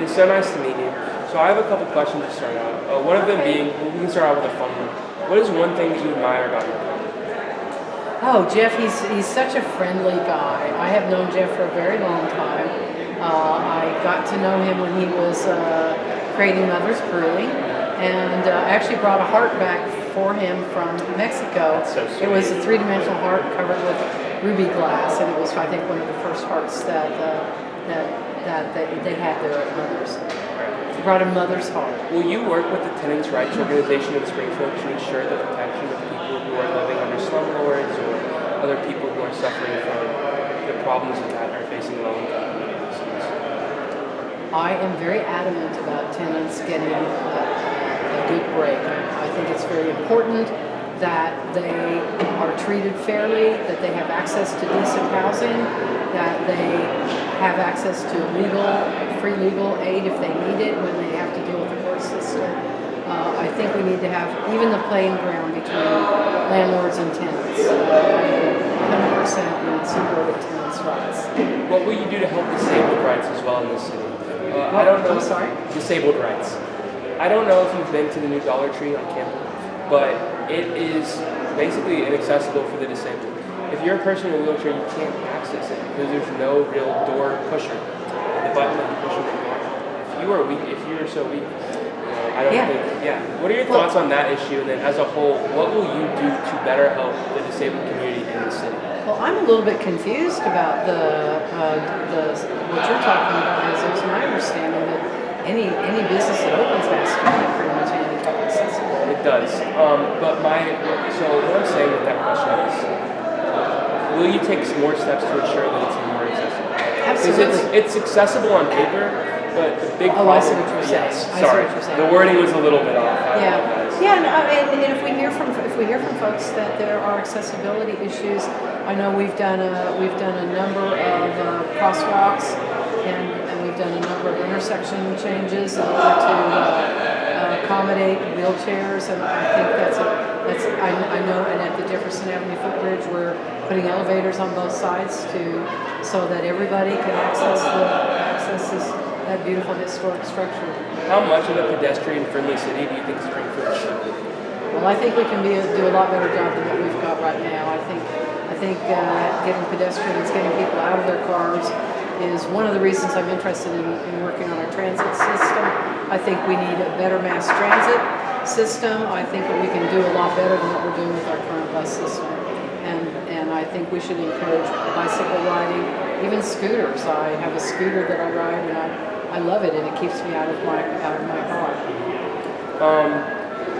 It is so nice to meet you. So I have a couple questions to start out. One of them being, we can start out with a fun one. What is one thing that you admire about your brother? Oh, Jeff, he's such a friendly guy. I have known Jeff for a very long time. I got to know him when he was creating Mother's Brewing, and I actually brought a heart back for him from Mexico. So sweet. It was a three-dimensional heart covered with ruby glass, and it was, I think, one of the first hearts that they had there at Mother's. I brought a mother's heart. Will you work with the Tenants' Rights Organization in Springfield to ensure the protection of people who are living under slumlords or other people who are suffering from the problems that are facing low-income communities? I am very adamant about tenants getting a good break. I think it's very important that they are treated fairly, that they have access to decent housing, that they have access to free legal aid if they need it when they have to deal with the court system. I think we need to have even the playing ground between landlords and tenants. I am 100% in support of tenants' rights. What will you do to help disabled rights as well in this city? I don't know. I'm sorry? Disabled rights. I don't know if you've been to the new Dollar Tree on campus, but it is basically inaccessible for the disabled. If you're a person in a wheelchair, you can't access it because there's no real door pusher. The button that you push on the door. If you are so weak, I don't think. Yeah. What are your thoughts on that issue? And then, as a whole, what will you do to better help the disabled community in the city? Well, I'm a little bit confused about what you're talking about. Is it's my understanding that any business that opens has to be pretty much handicap accessible. It does. So what I'm saying with that question is, will you take some more steps to ensure that it's more accessible? Absolutely. Because it's accessible on paper, but the big problem. I see what you're saying. Yes, I see sorry. what you're saying. The wording was a little bit off. And if we hear from folks that there are accessibility issues, I know we've done a number of crosswalks and we've done a number of intersection changes in order to accommodate wheelchairs, and I think I know. And at the Jefferson Avenue footbridge, we're putting elevators on both sides so that everybody can access that beautiful historic structure. How much of a pedestrian-friendly city do you think Springfield should be? Well, I think we can do a lot better job than what we've got right now. I think getting pedestrians, getting people out of their cars is one of the reasons I'm interested in working on our transit system. I think we need a better mass transit system. I think that we can do a lot better than what we're doing with our current bus system. And I think we should encourage bicycle riding, even scooters. I have a scooter that I ride, and I love it, and it keeps me out of my car.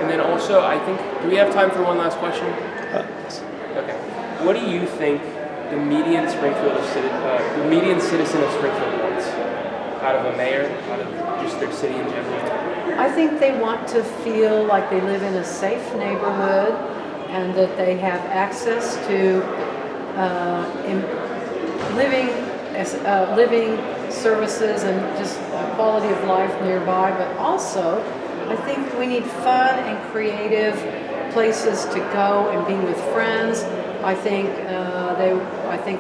And then also, I think, do we have time for one last question? Okay. What do you think the median citizen of Springfield wants out of a mayor, out of just their city in general? I think they want to feel like they live in a safe neighborhood and that they have access to living services and just quality of life nearby. But also, I think we need fun and creative places to go and be with friends. I think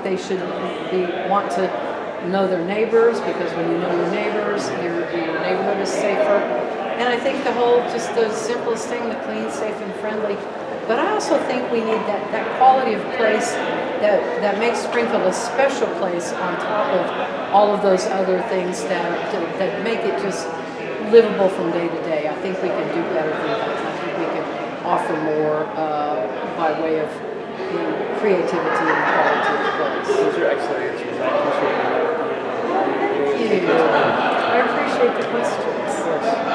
they should want to know their neighbors, because when you know your neighbors, your neighborhood is safer. And I think the simplest thing, the clean, safe, and friendly. But I also think we need that quality of place that makes Springfield a special place on top of all of those other things that make it just livable from day to day. I think we can do better than that. I think we can offer more by way of creativity and quality of place. Those are excellent answers. I appreciate it. Thank you. I appreciate the questions.